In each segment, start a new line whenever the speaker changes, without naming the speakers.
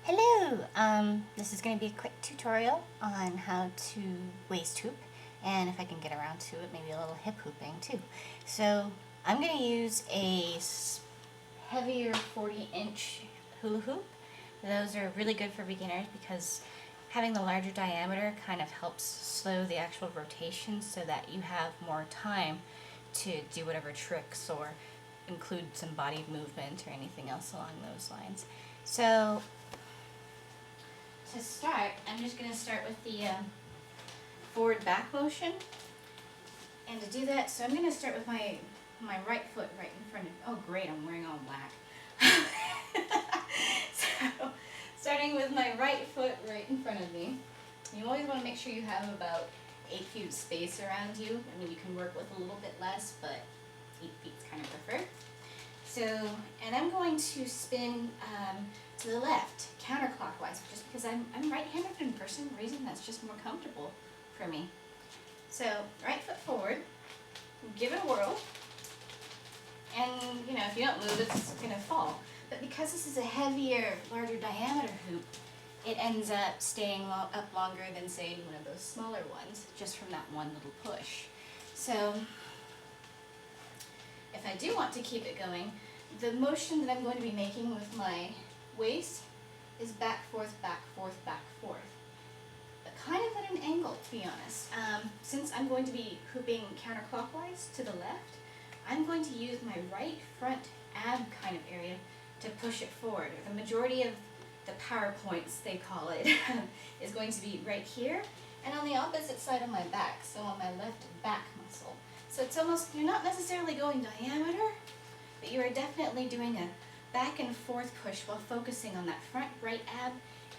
Hello! This is going to be a quick tutorial on how to waist hoop, and if I can get around to it, maybe a little hip hooping too. So I'm going to use a heavier 40-inch hula hoop. Those are really good for beginners because having the larger diameter kind of helps slow the actual rotation so that you have more time to do whatever tricks or include some body movement or anything else along those lines. So to start, I'm just going to start with the forward back motion. And to do that, so I'm going to start with my right foot right in front of, oh great, I'm wearing all black. So, starting with my right foot right in front of me. You always want to make sure you have about 8 feet of space around you. I mean, you can work with a little bit less, but 8 feet is kind of preferred. So, and I'm going to spin to the left, counterclockwise, just because I'm right-handed and for some reason that's just more comfortable for me. So, right foot forward, give it a whirl, and you know, if you don't move, it's going to fall. But because this is a heavier, larger diameter hoop, it ends up staying up longer than, say, one of those smaller ones, just from that one little push. So, if I do want to keep it going, the motion that I'm going to be making with my waist is back, forth, back, forth, back, forth. But kind of at an angle, to be honest. Since I'm going to be hooping counterclockwise to the left, I'm going to use my right front ab kind of area to push it forward. The majority of the power points, they call it, is going to be right here and on the opposite side of my back, so on my left back muscle. So it's almost, you're not necessarily going diameter, but you are definitely doing a back and forth push while focusing on that front right ab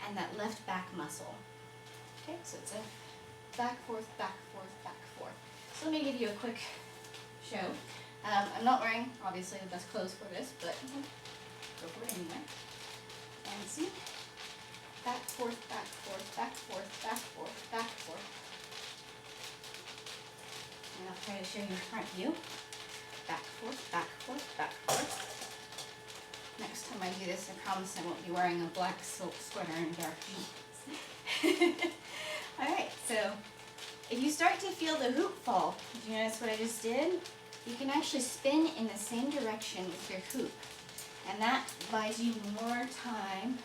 and that left back muscle. Okay, so it's a back, forth, back, forth, back, forth. So let me give you a quick show. I'm not wearing, obviously, the best clothes for this, but go for it anyway. And see? Back, forth, back, forth, back, forth, back, forth, back, forth. And I'll try to show you a front view. Back, forth, back, forth, back, forth. Next time I do this, I promise I won't be wearing a black silk sweater and dark jeans. Alright, so if you start to feel the hoop fall, did you notice what I just did? You can actually spin in the same direction with your hoop. And that buys you more time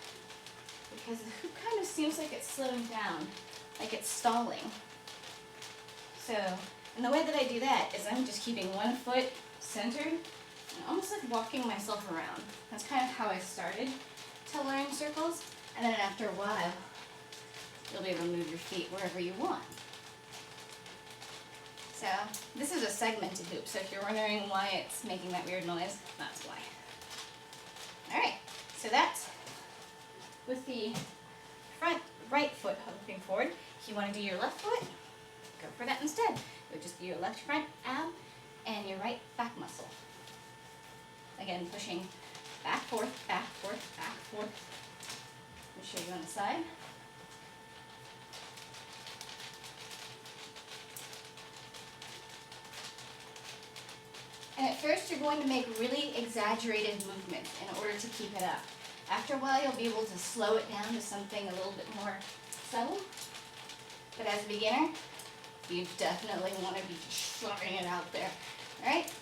because the hoop kind of seems like it's slowing down, like it's stalling. So, and the way that I do that is I'm just keeping one foot centered and almost like walking myself around. That's kind of how I started to learn circles, and then after a while, you'll be able to move your feet wherever you want. So, this is a segmented hoop, so if you're wondering why it's making that weird noise, that's why. Alright, so that's with the front right foot hooping forward. If you want to do your left foot, go for that instead. It would just be your left front ab and your right back muscle. Again, pushing back, forth, back, forth, back, forth. Let me show you on the side. And at first you're going to make really exaggerated movements in order to keep it up. After a while you'll be able to slow it down to something a little bit more subtle. But as a beginner, you definitely want to be shoving it out there. Alright?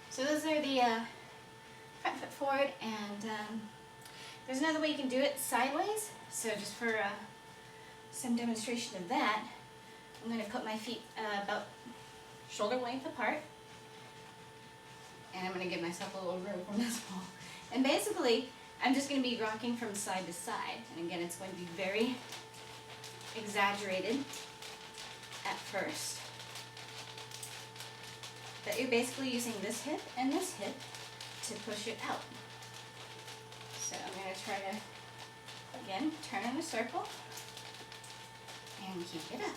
So those are the front foot forward, and there's another way you can do it sideways. So just for some demonstration of that, I'm going to put my feet about shoulder length apart, and I'm going to give myself a little room from this wall. And basically, I'm just going to be rocking from side to side. And again, it's going to be very exaggerated at first. But you're basically using this hip and this hip to push it out. So I'm going to try to, again, turn in a circle and keep it up.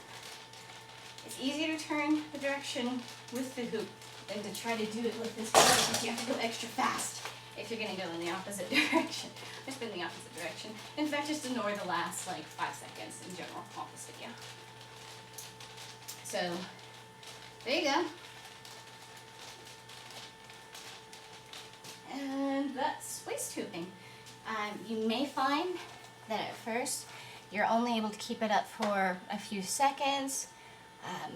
It's easier to turn the direction with the hoop than to try to do it with this hoop because you have to go extra fast if you're going to go in the opposite direction. Or spin the opposite direction. In fact, just ignore the last like 5 seconds in general on this video. So, there you go. And that's waist hooping. I'm You may find that at first you're only able to keep it up for a few seconds,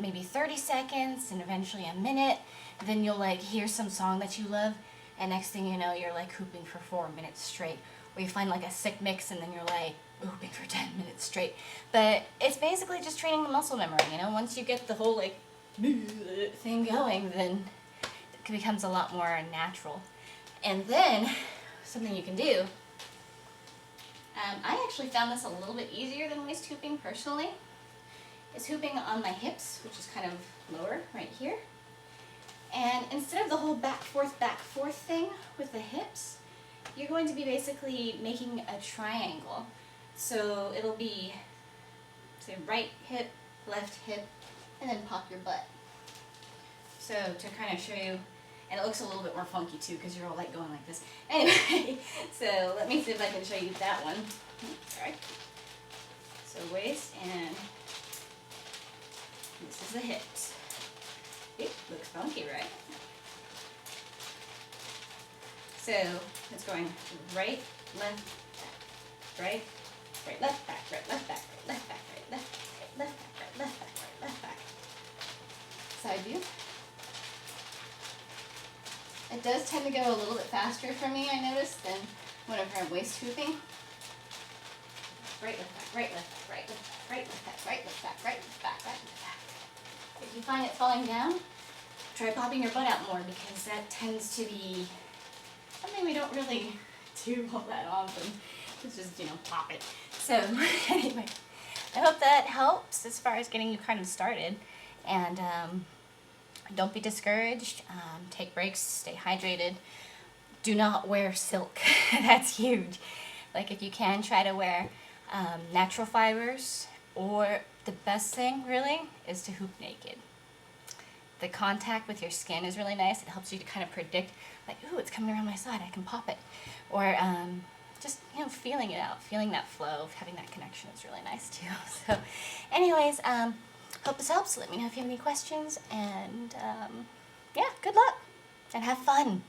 maybe 30 seconds, and eventually a minute. Then you'll like hear some song that you love, and next thing you know, you're like hooping for 4 minutes straight. Or you find like a sick mix, and then you're like hooping for 10 minutes straight. But it's basically just training the muscle memory, you know? Once you get the whole like thing going, then it becomes a lot more natural. And then, something you can do, I actually found this a little bit easier than waist hooping personally, is hooping on my hips, which is kind of lower right here. And instead of the whole back, forth thing with the hips, you're going to be basically making a triangle. So it'll be, say, right hip, left hip, and then pop your butt. So to kind of show you, and it looks a little bit more funky too because you're all like going like this. Anyway, so let me see if I can show you that one. Sorry. So waist, and this is the hips. It looks funky, right? So it's going right, left, back, right, left, back, right, left, back, right, left, back, right, left, back, right, left, back, right, left, back, right, left, back. Side view. It does tend to go a little bit faster for me, I noticed, than whenever I'm waist hooping. Right, left, back, right, left, back, right, left, back, right, left, back, right, left, back, right, left, back, right, left, back. If you find it falling down, try popping your butt out more, because that tends to be something we don't really do all that often. It's just, you know, pop it. So anyway, I hope that helps as far as getting you kind of started. And don't be discouraged. Take breaks, stay hydrated. Do not wear silk. That's huge. Like if you can, try to wear natural fibers, or the best thing really is to hoop naked. The contact with your skin is really nice. It helps you to kind of predict, like, ooh, it's coming around my side, I can pop it. Or just, you know, feeling it out, feeling that flow, having that connection is really nice too. So anyways, hope this helps. Let me know if you have any questions, and yeah, good luck and have fun.